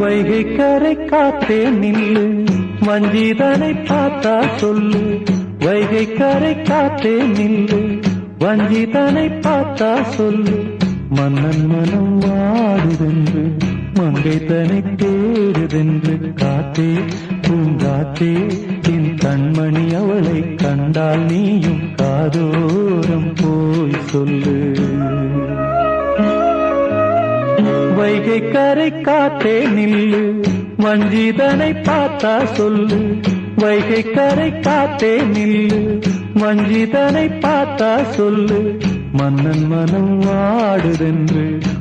வைகை கரை காத்தே நில்லு, வஞ்சிதனை பார்த்தா சொல்லு. வைகை கரை காத்தே நில்லு, வஞ்சிதனை பார்த்தா சொல்லு. மன்னன் மனம் வாடுதென்று, மங்கை தனை தேடுதென்று. காத்தே பூங்காத்தே, என் கண்மணி அவளை கண்டால் நீயும் காதோரம் போய் சொல்லு. வைகை கரை காத்தே நில்லு, வஞ்சிதனை பார்த்தா சொல்லு. வைகை கரை காத்தே நில்லு, வஞ்சிதனை பார்த்தா சொல்லு. மன்னன் மனம் வாடுதென்று,